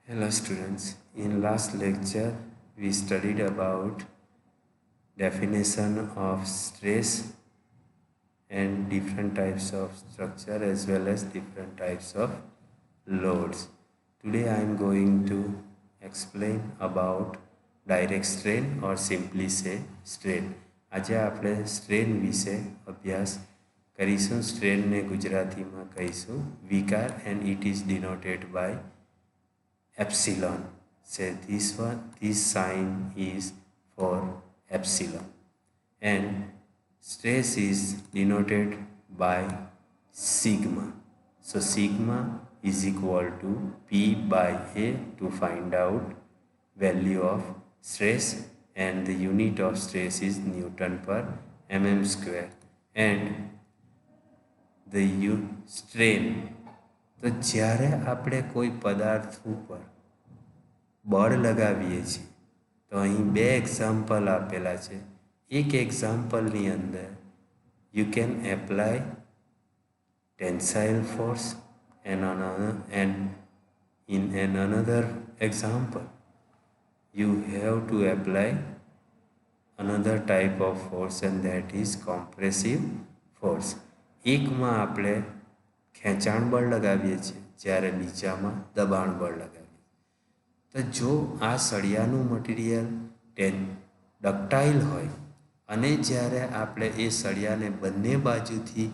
Hello students, in last lecture we studied about definition of stress and different types of structure as well as different types of loads. Today I am going to explain about direct strain or simply say strain. આજે આપણે strain વિશે અભ્યાસ કરીશું. સ્ટ્રેનને ગુજરાતીમાં કહીશું વિકાર and it is denoted by epsilon. Say this sign is for epsilon, and stress is denoted by sigma. So sigma is equal to P by A to find out value of stress, and the unit of stress is Newton per mm square. And the strain, તો જ્યારે આપણે કોઈ પદાર્થ ઉપર બળ લગાવીએ છીએ તો અહીં બે એક્ઝામ્પલ આપેલા છે. એક એક્ઝામ્પલની અંદર you can apply tensile force and in another example you have to apply another type of force, and that is compressive force. એકમાં આપણે ખેંચાણ બળ લગાવીએ છીએ જ્યારે બીજામાં દબાણ બળ લગાવીએ. તો જો આ સળિયાનું મટીરિયલ ડક્ટાઇલ હોય અને જ્યારે આપણે એ સળિયાને બંને બાજુથી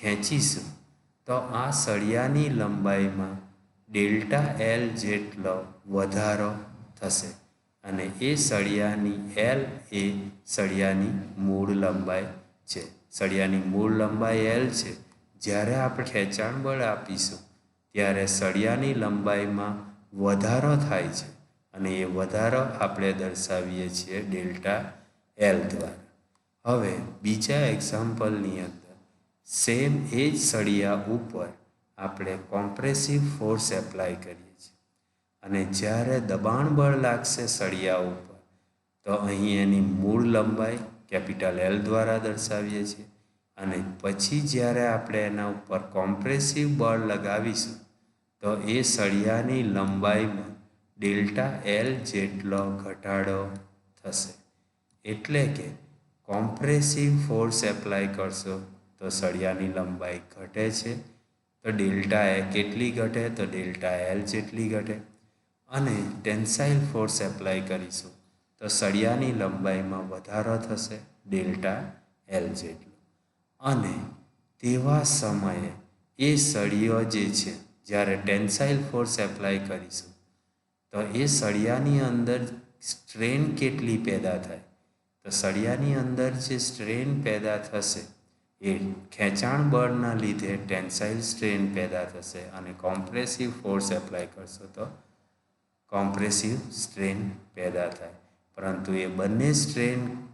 ખેંચીશું તો આ સળિયાની લંબાઈમાં ડેલ્ટા એલ જેટલો વધારો થશે, અને એ સળિયાની એલ એ સળિયાની મૂળ લંબાઈ છે. સળિયાની મૂળ લંબાઈ એલ છે. જ્યારે આપણે ખેંચાણ બળ આપીશું ત્યારે સળિયાની લંબાઈમાં વધારો થાય છે, અને એ વધારો આપણે દર્શાવીએ છીએ ડેલ્ટા એલ દ્વારા. હવે બીજા એક્ઝામ્પલની અંદર સેમ એ જ સળિયા ઉપર આપણે કોમ્પ્રેસિવ ફોર્સ એપ્લાય કરીએ છીએ, અને જ્યારે દબાણ બળ લાગશે સળિયા ઉપર તો અહીં એની મૂળ લંબાઈ કેપિટલ એલ દ્વારા દર્શાવીએ છીએ, અને પછી જ્યારે આપણે એના ઉપર કોમ્પ્રેસિવ બળ લગાવીશું તો એ સળિયાની લંબાઈમાં ડેલ્ટા એલ જેટલો ઘટાડો થશે. એટલે કે કોમ્પ્રેસિવ ફોર્સ એપ્લાય કરશો તો સળિયાની લંબાઈ ઘટે છે, તો ડેલ્ટા એ કેટલી ઘટે તો ડેલ્ટા એલ જેટલી ઘટે. અને ટેન્સાઇલ ફોર્સ એપ્લાય કરીશું તો સળિયાની લંબાઈમાં વધારો થશે ડેલ્ટા એલ જેટલો. અને તેવા સમયે એ સળિયો જે છે જ્યારે ટેન્સાઇલ ફોર્સ એપ્લાય કરીશું તો એ સળિયાની અંદર સ્ટ્રેન કેટલી પેદા થાય, તો સળિયાની અંદર જે સ્ટ્રેન પેદા થશે એ ખેંચાણ બળના લીધે ટેન્સાઇલ સ્ટ્રેન પેદા થશે, અને કોમ્પ્રેસિવ ફોર્સ એપ્લાય કરશો તો કોમ્પ્રેસિવ સ્ટ્રેન પેદા થાય. પરંતુ એ બંને સ્ટ્રેનની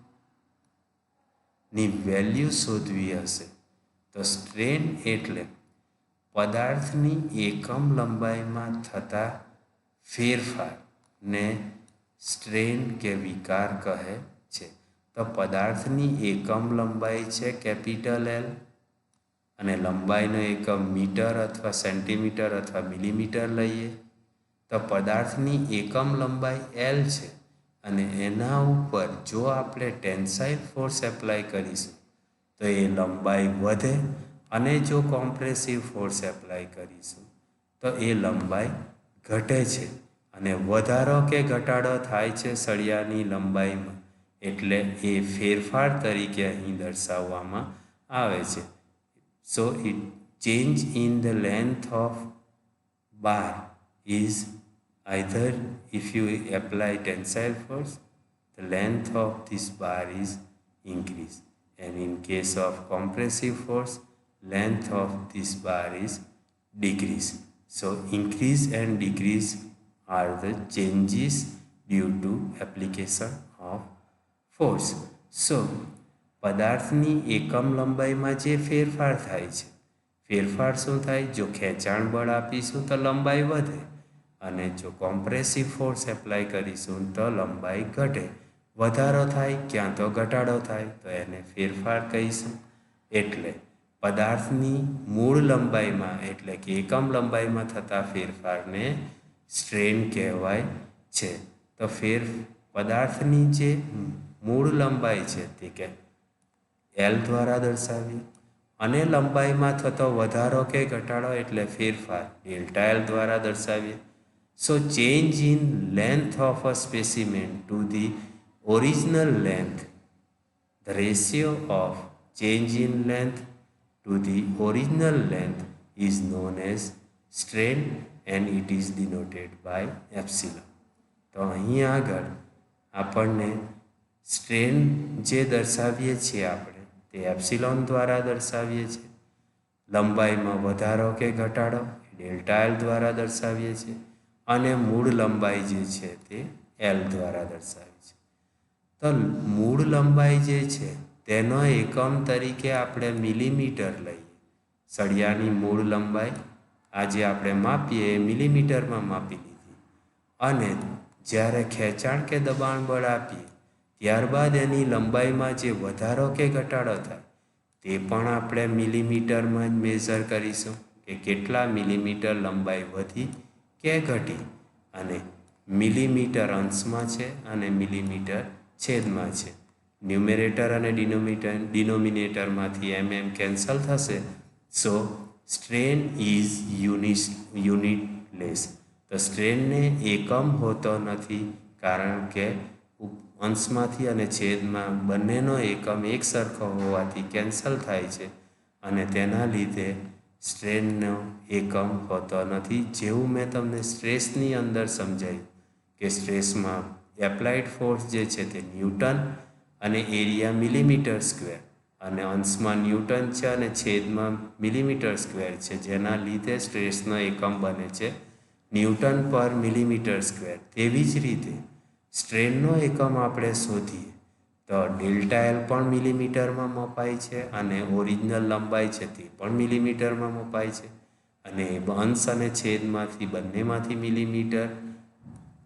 વેલ્યુ શોધવી હશે તો સ્ટ્રેન એટલે પદાર્થની એકમ લંબાઈમાં થતા ફેરફારને સ્ટ્રેન કે વિકાર કહે છે. તો પદાર્થની એકમ લંબાઈ છે કેપિટલ એલ, અને લંબાઈનો એકમ મીટર અથવા સેન્ટીમીટર અથવા મિલીમીટર લઈએ તો પદાર્થની એકમ લંબાઈ એલ છે, અને એના ઉપર જો આપણે ટેન્સાઇલ ફોર્સ એપ્લાય કરીશું તો એ લંબાઈ વધે, અને જો કોમ્પ્રેસિવ ફોર્સ એપ્લાય કરીશું તો એ લંબાઈ ઘટે છે. અને વધારો કે ઘટાડો થાય છે સળિયાની લંબાઈમાં એટલે એ ફેરફાર તરીકે અહીં દર્શાવવામાં આવે છે. So it change in the length of bar is either if you apply tensile force the length of this bar is increased, and in case of compressive force length of this bar is decreased. So increase and decrease are the changes due to application of force. So પદાર્થની એકમ લંબાઈમાં જે ફેરફાર થાય છે, ફેરફાર શું થાય, જો ખેંચાણ બળ આપીશું તો લંબાઈ વધે, અને જો કોમ્પ્રેસિવ ફોર્સ એપ્લાય કરીશું તો લંબાઈ ઘટે. વધારો થાય ક્યાં તો ઘટાડો થાય તો એને ફેરફાર કહીશું. એટલે પદાર્થની મૂળ લંબાઈમાં એટલે કે એકમ લંબાઈમાં થતા ફેરફારને સ્ટ્રેન કહેવાય છે. તો પદાર્થની જે મૂળ લંબાઈ છે તે કે એલ દ્વારા દર્શાવીએ અને લંબાઈમાં થતો વધારો કે ઘટાડો એટલે ફેરફાર ડેલ્ટા એલ દ્વારા દર્શાવીએ. So change in length of a specimen to the original length, the ratio of change in length to the original length is known as strain and it is denoted by epsilon. તો અહીં આગળ આપણને strain જે દર્શાવીએ છીએ આપણે તે epsilon દ્વારા દર્શાવીએ છીએ. લંબાઈમાં વધારો કે ઘટાડો ડેલ્ટા એલ દ્વારા દર્શાવીએ છીએ અને મૂળ લંબાઈ જે છે તે એલ દ્વારા દર્શાવીએ છીએ. તો મૂળ લંબાઈ જે છે તેનો એકમ તરીકે આપણે મિલીમીટર લઈએ. સળિયાની મૂળ લંબાઈ આજે આપણે માપીએ એ મિલીમીટરમાં માપી લીધી અને જ્યારે ખેંચાણ કે દબાણ બળ આપીએ ત્યારબાદ એની લંબાઈમાં જે વધારો કે ઘટાડો થાય તે પણ આપણે મિલીમીટરમાં જ મેઝર કરીશું કે કેટલા મિલીમીટર લંબાઈ વધી કે ઘટી. અને મિલીમીટર અંશમાં છે અને મિલીમીટર છેદમાં છે. ન્યુમેરેટર અને ડિનોમિનેટરમાંથી mm કેન્સલ થશે. સો સ્ટ્રેન ઇઝ યુનિટલેસ. તો સ્ટ્રેનને એકમ હોતો નથી કારણ કે અંશમાંથી અને છેદમાં બંનેનો એકમ એક સરખો હોવાથી કેન્સલ થાય છે અને તેના લીધે સ્ટ્રેનનો એકમ હોતો નથી. જેવું મેં તમને સ્ટ્રેસની અંદર સમજાવ્યું કે સ્ટ્રેસમાં એપ્લાઇડ ફોર્સ જે છે તે ન્યૂટન અને એરિયા મિલીમીટર સ્ક્વેર અને અંશમાં ન્યૂટન છે અને છેદમાં મિલીમીટર સ્ક્વેર છે, જેના લીધે સ્ટ્રેસનો એકમ બને છે ન્યૂટન પર મિલીમીટર સ્ક્વેર. તેવી જ રીતે સ્ટ્રેનનો એકમ આપણે શોધીએ તો ડેલ્ટા એલ પણ મિલીમીટરમાં મપાય છે અને ઓરિજિનલ લંબાઈ છે તે પણ મિલીમીટરમાં મપાય છે અને અંશ અને છેદમાંથી બંનેમાંથી મિલીમીટર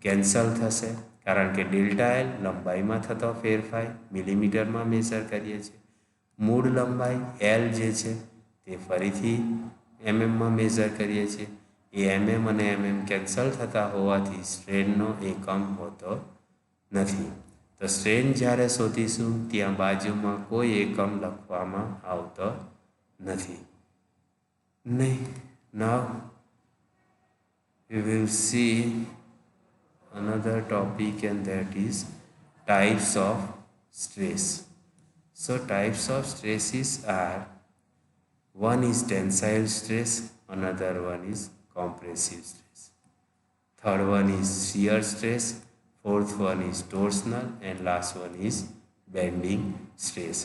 કેન્સલ થશે કારણ કે ડેલ્ટા એલ લંબાઈમાં થતો ફેરફાર મિલીમીટરમાં મેઝર કરીએ છીએ. મૂળ લંબાઈ એલ જે છે તે ફરીથી એમએમમાં મેઝર કરીએ છીએ. એ એમએમ અને એમએમ કેન્સલ થતા હોવાથી સ્ટ્રેનનો એકમ હોતો નથી. તો સ્ટ્રેન જ્યારે શોધીશું ત્યાં બાજુમાં કોઈ એકમ લખવામાં આવતો નથી. Now we will see another topic and that is types of stress. So types of stresses are, one is tensile stress, another one is compressive stress, third one is shear stress, fourth one is torsional and last one is bending stress.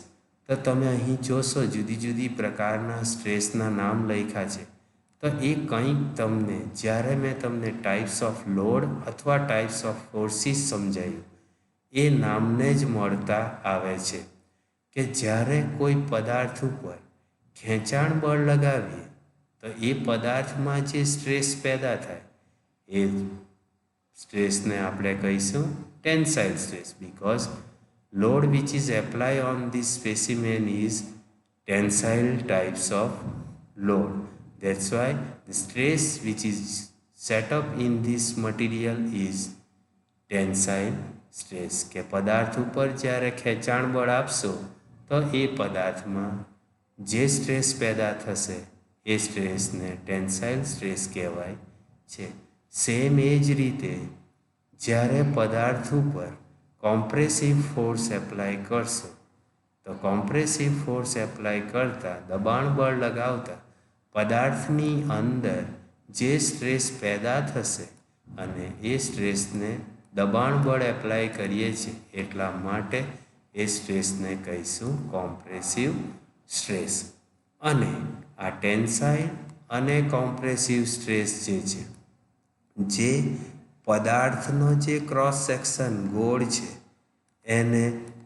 તો તમે અહીં જોશો જુદી જુદી પ્રકારના સ્ટ્રેસના નામ લખ્યા છે. તો એ કંઈક તમને જ્યારે મેં તમને ટાઈપ્સ ઓફ લોડ અથવા ટાઈપ્સ ઓફ ફોર્સિસ સમજાયું એ નામને જ મળતા આવે છે કે જ્યારે કોઈ પદાર્થ ઉપર ખેંચાણ બળ લગાવીએ તો એ પદાર્થમાં જે સ્ટ્રેસ પેદા થાય એ સ્ટ્રેસને આપણે કહીશું tensile stress. Because load which is applied on this specimen is tensile types of load. That's why the stress which is set up in this material is tensile stress. કે પદાર્થ ઉપર જ્યારે ખેંચાણ બળ આપશો તો એ પદાર્થમાં જે સ્ટ્રેસ પેદા થશે એ સ્ટ્રેસને ટેન્સાઇલ સ્ટ્રેસ કહેવાય છે. સેમ એ જ રીતે જ્યારે પદાર્થ ઉપર કોમ્પ્રેસિવ ફોર્સ એપ્લાય કરશો તો કોમ્પ્રેસિવ ફોર્સ એપ્લાય કરતાં દબાણ બળ લગાવતા પદાર્થની અંદર જે સ્ટ્રેસ પેદા થશે અને એ સ્ટ્રેસને દબાણ બળ એપ્લાય કરીએ છીએ એટલા માટે એ સ્ટ્રેસને કહીશું કોમ્પ્રેસિવ સ્ટ્રેસ. અને આ ટેન્સાઇલ અને કોમ્પ્રેસિવ સ્ટ્રેસ જે છે જે પદાર્થનો જે ક્રોસ સેક્શન ગોળ છે એને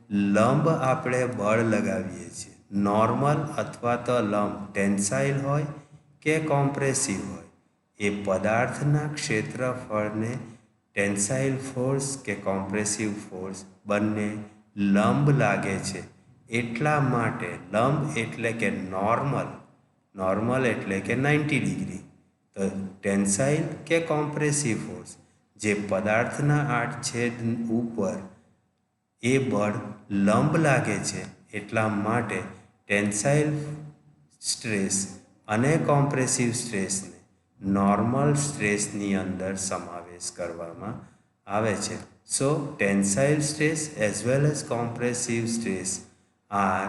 લંબ આપણે બળ લગાવીએ છીએ. નોર્મલ અથવા તો લંબ ટેન્સાઇલ હોય કે કોમ્પ્રેસિવ હોય એ પદાર્થના ક્ષેત્રફળને ટેન્સાઇલ ફોર્સ કે કોમ્પ્રેસિવ ફોર્સ બંને લંબ લાગે છે. એટલા માટે લંબ એટલે કે નોર્મલ એટલે કે 90 ડિગ્રી. તો ટેન્સાઇલ કે કોમ્પ્રેસિવ ફોર્સ, જે પદાર્થના આડછેદ ઉપર એ બળ લંબ લાગે છે, એટલા માટે ટેન્સાઇલ સ્ટ્રેસ અને કોમ્પ્રેસિવ સ્ટ્રેસને નોર્મલ સ્ટ્રેસની અંદર સમાવેશ કરવામાં આવે છે. So tensile stress as well as compressive stress are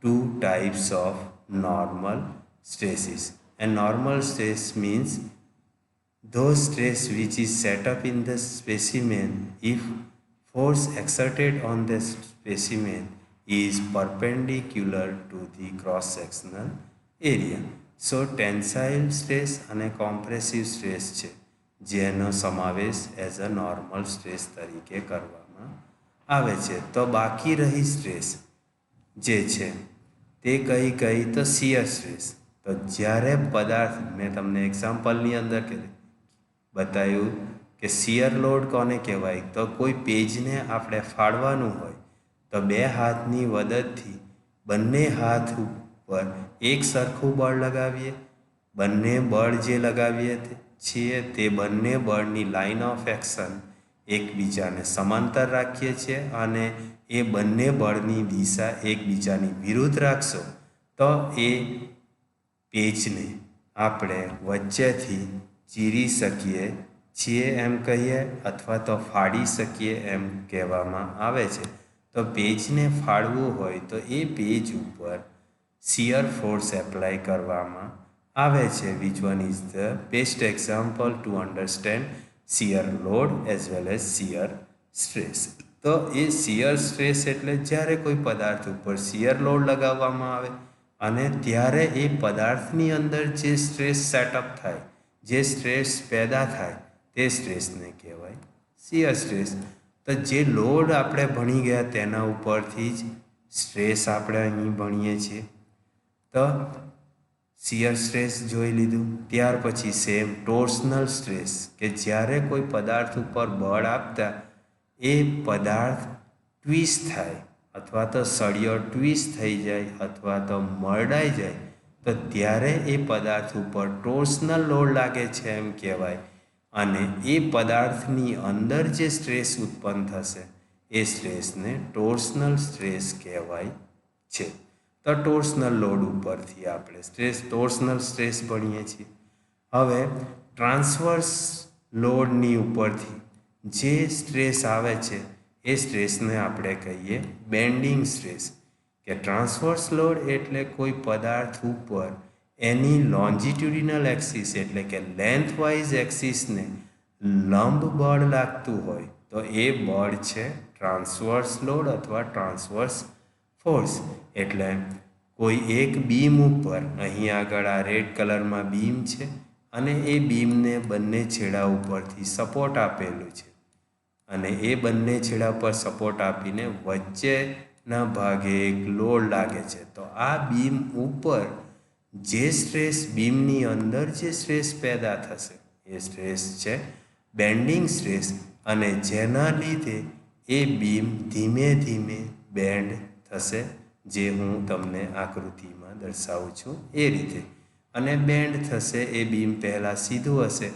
two types of normal stresses. And normal stress means those stress which is set up in the specimen if force exerted on the specimen is perpendicular to the cross sectional area. So tensile stress અને compressive stress છે, જેનો સમાવેશ as a normal stress તરીકે કરવામાં આવે છે. તો બાકી રહી સ્ટ્રેસ જે છે તે કઈ તો શિયર સ્ટ્રેસ. તો જ્યારે પદાર્થ, મેં તમને એક્ઝામ્પલની અંદર બતાવ્યું કે શિયર લોડ કોને કહેવાય, તો કોઈ પેજને આપણે ફાડવાનું હોય તો બે હાથની મદદથી બંને હાથ ઉપર એક સરખું બળ લગાવીએ. બંને બળ જે લગાવીએ છીએ તે બંને બળની લાઇન ઓફ એક્શન એકબીજાને સમાંતર રાખીએ છીએ અને એ બંને બળની દિશા એકબીજાની વિરુદ્ધ રાખશો તો એ પેજને આપણે વચ્ચેથી ચીરી શકીએ છીએ એમ કહીએ, અથવા તો ફાડી શકીએ એમ કહેવામાં આવે છે. તો પેજને ફાડવું હોય તો એ પેજ ઉપર શિયર ફોર્સ એપ્લાય કરવામાં આવે છે. Which one is the best example to understand shear load as well as shear stress. તો એ શિયર સ્ટ્રેસ એટલે જ્યારે કોઈ પદાર્થ ઉપર શિયર લોડ લગાવવામાં આવે અને ત્યારે એ પદાર્થની અંદર જે સ્ટ્રેસ સેટઅપ થાય, જે સ્ટ્રેસ પેદા થાય, તે સ્ટ્રેસને કહેવાય શિયર સ્ટ્રેસ. તો જે લોડ આપણે ભણી ગયા તેના ઉપરથી જ સ્ટ્રેસ આપણે અહીં ભણીએ છીએ. તો શિયર સ્ટ્રેસ જોઈ લીધું. ત્યાર પછી સેમ ટોર્સનલ સ્ટ્રેસ, કે જ્યારે કોઈ પદાર્થ ઉપર બળ આપતા એ પદાર્થ ટ્વિસ્ટ થાય અથવા તો સળિયો ટ્વિસ્ટ થઈ જાય અથવા તો મરડાઈ જાય તો ત્યારે એ પદાર્થ ઉપર ટોર્સનલ લોડ લાગે છે એમ કહેવાય. અને એ પદાર્થની અંદર જે સ્ટ્રેસ ઉત્પન્ન થશે એ સ્ટ્રેસને ટોર્સનલ સ્ટ્રેસ કહેવાય છે. તો ટોર્સનલ લોડ ઉપરથી આપણે ટોર્સનલ સ્ટ્રેસ ભણીએ છીએ. હવે ટ્રાન્સવર્સ લોડની ઉપરથી જે સ્ટ્રેસ આવે છે એ સ્ટ્રેસને આપણે કહીએ બેન્ડિંગ સ્ટ્રેસ. કે ટ્રાન્સવર્સ લોડ એટલે કોઈ પદાર્થ ઉપર એની લોન્જિટ્યુડિનલ એક્સિસ એટલે કે લેન્થ વાઇઝ એક્સિસને લંબ બળ લાગતું હોય તો એ બળ છે ટ્રાન્સવર્સ લોડ અથવા ટ્રાન્સવર્સ ફોર્સ. એટલે કોઈ એક બીમ ઉપર, અહીં આગળ આ રેડ કલરમાં બીમ છે અને એ બીમને બંને છેડા ઉપરથી સપોર્ટ આપેલું છે અને એ બંને છેડા પર સપોર્ટ આપીને વચ્ચેના ભાગે એક લોડ લાગે છે. તો આ બીમ ઉપર જે સ્ટ્રેસ, બીમની અંદર જે સ્ટ્રેસ પેદા થશે એ સ્ટ્રેસ છે બેન્ડિંગ સ્ટ્રેસ. અને જેના લીધે એ બીમ ધીમે ધીમે બેન્ડ થશે, જે હું તમને આકૃતિમાં દર્શાવું છું એ રીતે. અને બેન્ડ થશે, એ બીમ પહેલાં સીધું હશે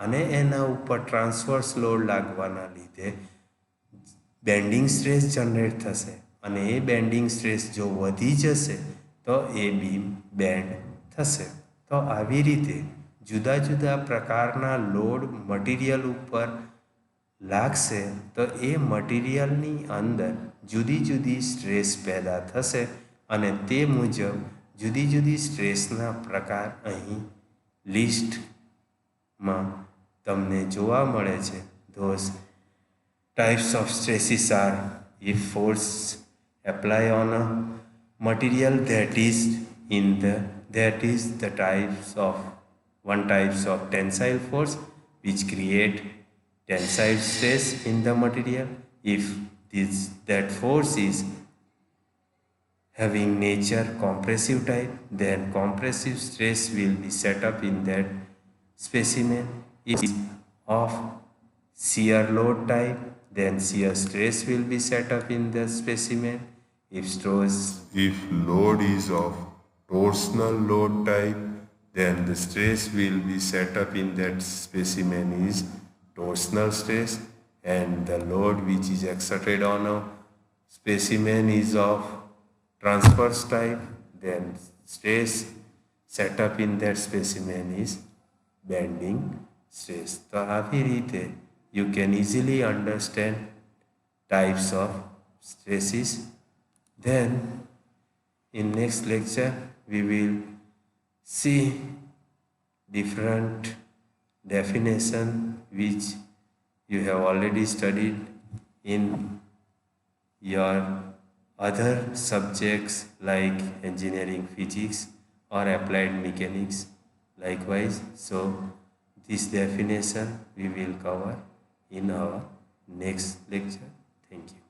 અને એના ઉપર ટ્રાન્સવર્સ લોડ લાગવાના લીધે બેન્ડિંગ સ્ટ્રેસ જનરેટ થશે અને એ બેન્ડિંગ સ્ટ્રેસ જો વધી જશે તો એ બીમ બેન્ડ થશે. તો આવી રીતે જુદા જુદા પ્રકારના લોડ મટીરિયલ ઉપર લાગશે તો એ મટીરિયલની અંદર જુદી જુદી સ્ટ્રેસ પેદા થશે અને તે મુજબ જુદી જુદી સ્ટ્રેસના પ્રકાર અહીં લિસ્ટમાં તમને જોવા મળે છે. Those types of stresses are if force apply on a material that is the types of tensile force which create tensile stress in the material. If that force is having nature compressive type, then compressive stress will be set up in that specimen. If it is of shear load type, then shear stress will be set up in the specimen. If load is of torsional load type, then the stress will be set up in that specimen is torsional stress, and the load which is exerted on a specimen is of transverse type, then stress set up in that specimen is bending stress. તો આવી રીતે you can easily understand types of stresses. Then in next lecture we will see different definition which you have already studied in your other subjects like engineering physics or applied mechanics likewise. So this definition we will cover in our next lecture. Thank you.